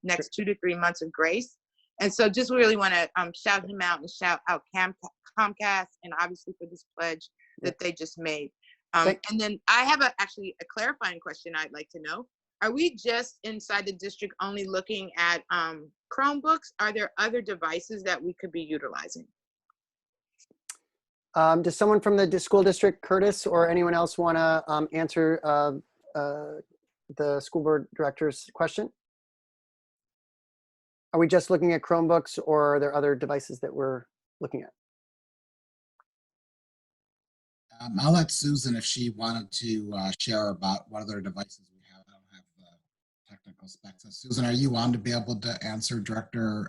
next 2 to 3 months of grace. And so just really want to shout him out and shout out Comcast, and obviously for this pledge that they just made. And then I have actually a clarifying question I'd like to know. Are we just inside the district only looking at Chromebooks? Are there other devices that we could be utilizing? Does someone from the school district, Curtis, or anyone else want to answer the school board director's question? Are we just looking at Chromebooks, or are there other devices that we're looking at? I'll let Susan, if she wanted to share about what other devices we have. I don't have the technical specs. So Susan, are you on to be able to answer Director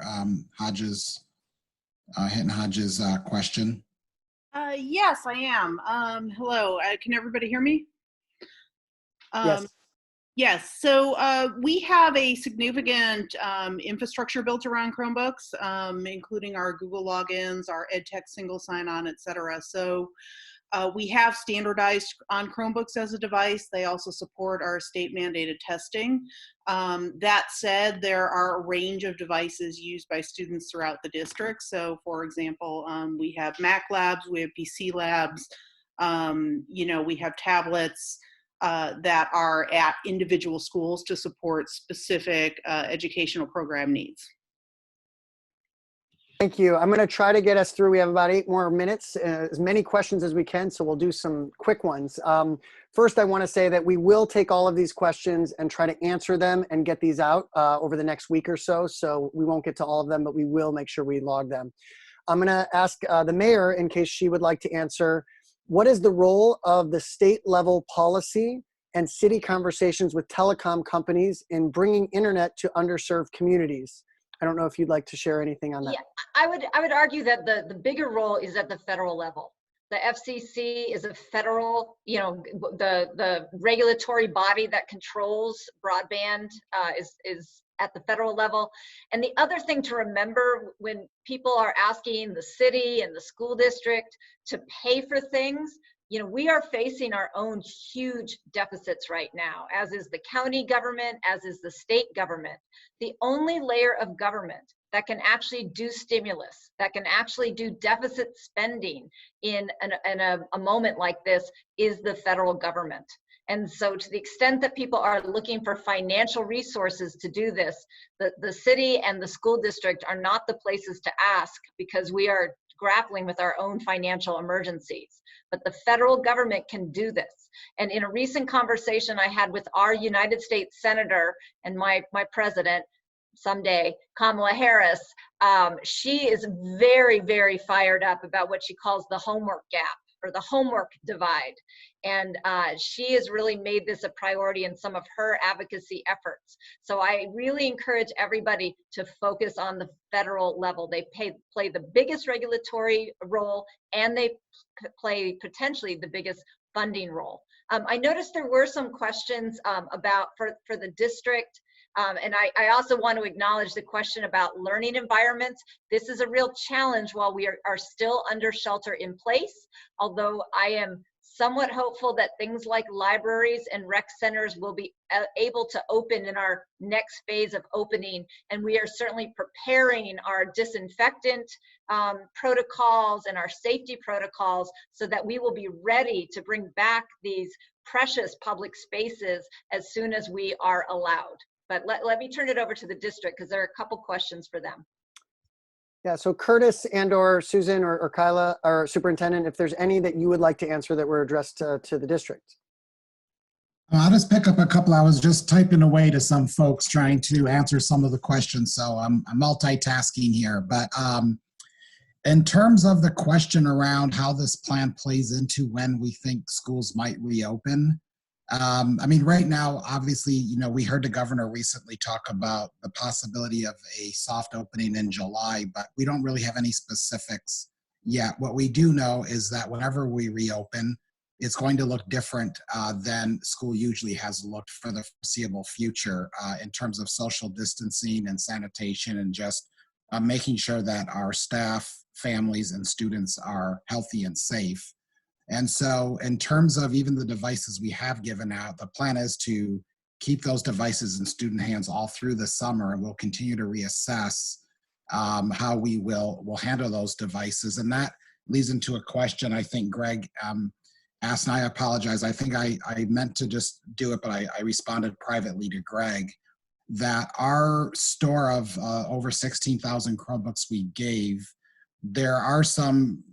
Hodges, Hinton Hodges' question? Yes, I am. Hello, can everybody hear me? Yes. Yes, so we have a significant infrastructure built around Chromebooks, including our Google logins, our EdTech single sign-on, et cetera. So we have standardized on Chromebooks as a device. They also support our state mandated testing. That said, there are a range of devices used by students throughout the district. So for example, we have Mac labs, we have PC labs, you know, we have tablets that are at individual schools to support specific educational program needs. Thank you. I'm going to try to get us through. We have about 8 more minutes, as many questions as we can, so we'll do some quick ones. First, I want to say that we will take all of these questions and try to answer them and get these out over the next week or so. So we won't get to all of them, but we will make sure we log them. I'm going to ask the mayor, in case she would like to answer, what is the role of the state level policy and city conversations with telecom companies in bringing internet to underserved communities? I don't know if you'd like to share anything on that. Yeah, I would argue that the bigger role is at the federal level. The FCC is a federal, you know, the regulatory body that controls broadband is at the federal level. And the other thing to remember when people are asking the city and the school district to pay for things, you know, we are facing our own huge deficits right now, as is the county government, as is the state government. The only layer of government that can actually do stimulus, that can actually do deficit spending in a moment like this is the federal government. And so to the extent that people are looking for financial resources to do this, the city and the school district are not the places to ask, because we are grappling with our own financial emergencies. But the federal government can do this. And in a recent conversation I had with our United States Senator and my president, someday, Kamala Harris, she is very, very fired up about what she calls the homework gap, or the homework divide. And she has really made this a priority in some of her advocacy efforts. So I really encourage everybody to focus on the federal level. They play the biggest regulatory role, and they play potentially the biggest funding role. I noticed there were some questions about for the district. And I also want to acknowledge the question about learning environments. This is a real challenge while we are still under shelter in place, although I am somewhat hopeful that things like libraries and rec centers will be able to open in our next phase of opening. And we are certainly preparing our disinfectant protocols and our safety protocols so that we will be ready to bring back these precious public spaces as soon as we are allowed. But let me turn it over to the district, because there are a couple questions for them. Yeah, so Curtis and or Susan or Kyla or Superintendent, if there's any that you would like to answer that were addressed to the district. I'll just pick up a couple. I was just typing away to some folks trying to answer some of the questions, so I'm multitasking here. But in terms of the question around how this plan plays into when we think schools might reopen, I mean, right now, obviously, you know, we heard the governor recently talk about the possibility of a soft opening in July, but we don't really have any specifics yet. What we do know is that whenever we reopen, it's going to look different than school usually has looked for the foreseeable future in terms of social distancing and sanitation and just making sure that our staff, families, and students are healthy and safe. And so in terms of even the devices we have given out, the plan is to keep those devices in student hands all through the summer, and we'll continue to reassess how we will handle those devices. And that leads into a question I think Greg asked, and I apologize. I think I meant to just do it, but I responded privately to Greg that our store of over 16,000 Chromebooks we gave, there are some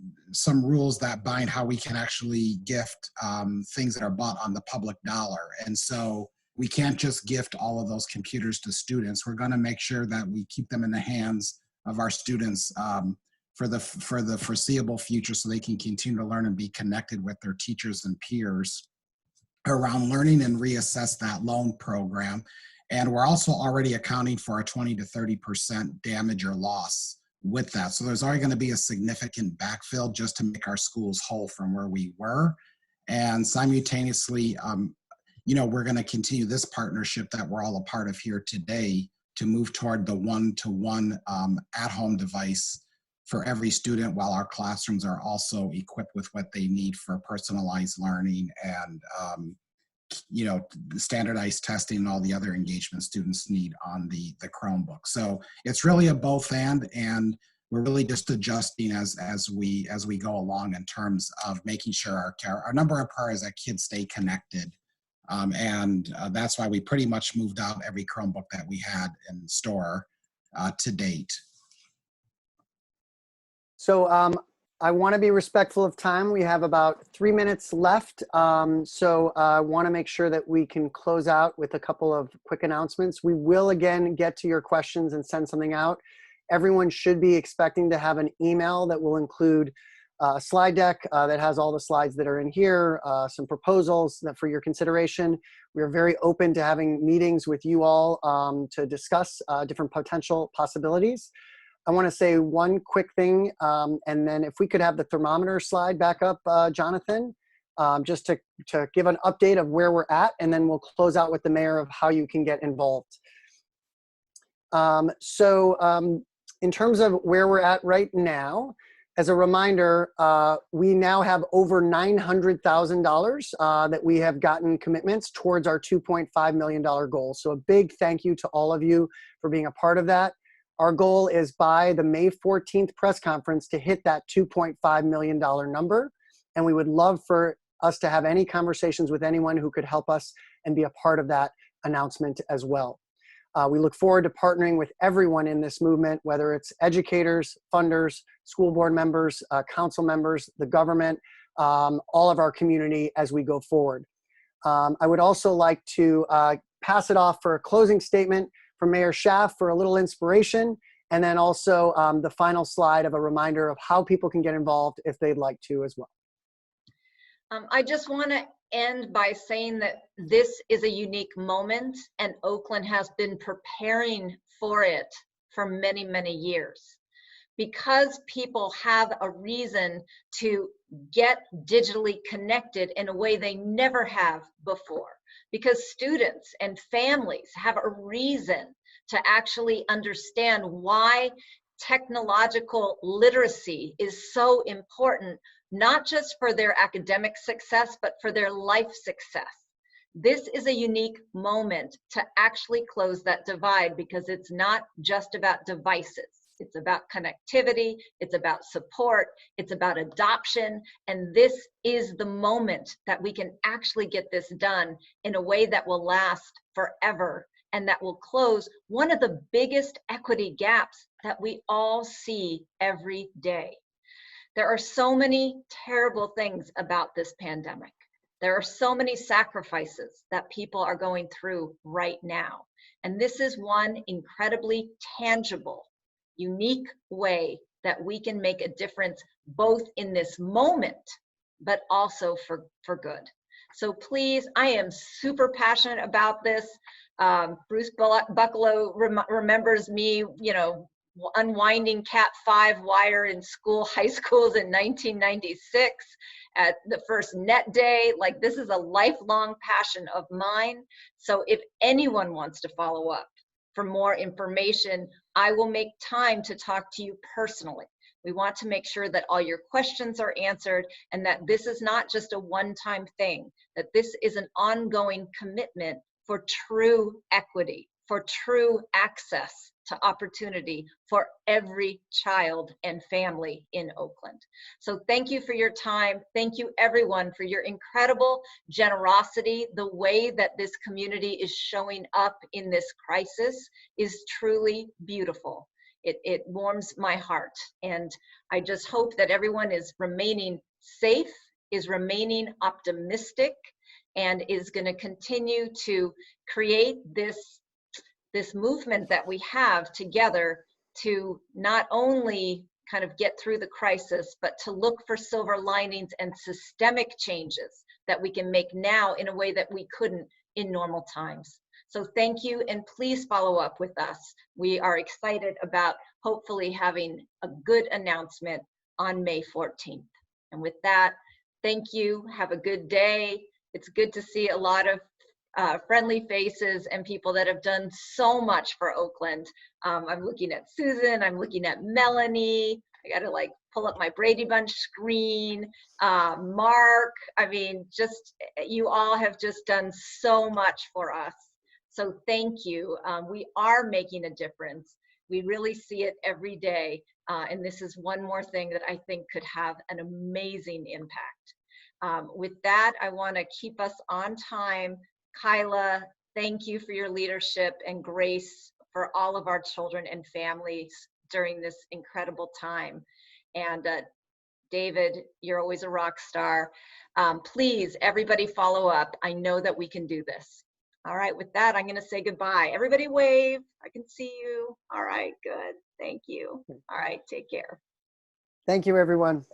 rules that bind how we can actually gift things that are bought on the public dollar. And so we can't just gift all of those computers to students. We're going to make sure that we keep them in the hands of our students for the foreseeable future so they can continue to learn and be connected with their teachers and peers around learning and reassess that loan program. And we're also already accounting for a 20 to 30% damage or loss with that. So there's already going to be a significant backfill just to make our schools whole from where we were. And simultaneously, you know, we're going to continue this partnership that we're all a part of here today to move toward the one-to-one at-home device for every student, while our classrooms are also equipped with what they need for personalized learning and you know, standardized testing and all the other engagement students need on the Chromebook. So it's really a both and we're really just adjusting as we go along in terms of making sure our number one priority is that kids stay connected. And that's why we pretty much moved out every Chromebook that we had in store to date. So I want to be respectful of time. We have about 3 minutes left. So I want to make sure that we can close out with a couple of quick announcements. We will again get to your questions and send something out. Everyone should be expecting to have an email that will include a slide deck that has all the slides that are in here, some proposals that for your consideration. We are very open to having meetings with you all to discuss different potential possibilities. I want to say one quick thing, and then if we could have the thermometer slide back up, Jonathan, just to give an update of where we're at, and then we'll close out with the mayor of how you can get involved. In terms of where we're at right now, as a reminder, we now have over $900,000 that we have gotten commitments towards our $2.5 million goal. So a big thank you to all of you for being a part of that. Our goal is by the May 14th press conference to hit that $2.5 million number. And we would love for us to have any conversations with anyone who could help us and be a part of that announcement as well. We look forward to partnering with everyone in this movement, whether it's educators, funders, school board members, council members, the government, all of our community as we go forward. I would also like to pass it off for a closing statement from Mayor Schaaf for a little inspiration, and then also the final slide of a reminder of how people can get involved if they'd like to as well. I just want to end by saying that this is a unique moment, and Oakland has been preparing for it for many, many years. Because people have a reason to get digitally connected in a way they never have before. Because students and families have a reason to actually understand why technological literacy is so important, not just for their academic success, but for their life success. This is a unique moment to actually close that divide, because it's not just about devices. It's about connectivity, it's about support, it's about adoption, and this is the moment that we can actually get this done in a way that will last forever and that will close one of the biggest equity gaps that we all see every day. There are so many terrible things about this pandemic. There are so many sacrifices that people are going through right now, and this is one incredibly tangible, unique way that we can make a difference both in this moment, but also for good. So please, I am super passionate about this. Bruce Bucklow remembers me, you know, unwinding Cat 5 wire in high schools in 1996 at the first net day. Like, this is a lifelong passion of mine. So if anyone wants to follow up for more information, I will make time to talk to you personally. We want to make sure that all your questions are answered and that this is not just a one-time thing, that this is an ongoing commitment for true equity, for true access to opportunity for every child and family in Oakland. So thank you for your time. Thank you everyone for your incredible generosity. The way that this community is showing up in this crisis is truly beautiful. It warms my heart. And I just hope that everyone is remaining safe, is remaining optimistic, and is going to continue to create this movement that we have together to not only kind of get through the crisis, but to look for silver linings and systemic changes that we can make now in a way that we couldn't in normal times. So thank you, and please follow up with us. We are excited about hopefully having a good announcement on May 14th. And with that, thank you. Have a good day. It's good to see a lot of friendly faces and people that have done so much for Oakland. I'm looking at Susan, I'm looking at Melanie. I gotta like pull up my Brady Bunch screen. Mark, I mean, just you all have just done so much for us. So thank you. We are making a difference. We really see it every day. And this is one more thing that I think could have an amazing impact. With that, I wanna keep us on time. Kyla, thank you for your leadership and grace for all of our children and families during this incredible time. And David, you're always a rock star. Please, everybody follow up. I know that we can do this. All right, with that, I'm gonna say goodbye. Everybody wave, I can see you. All right, good, thank you. All right, take care. Thank you, everyone.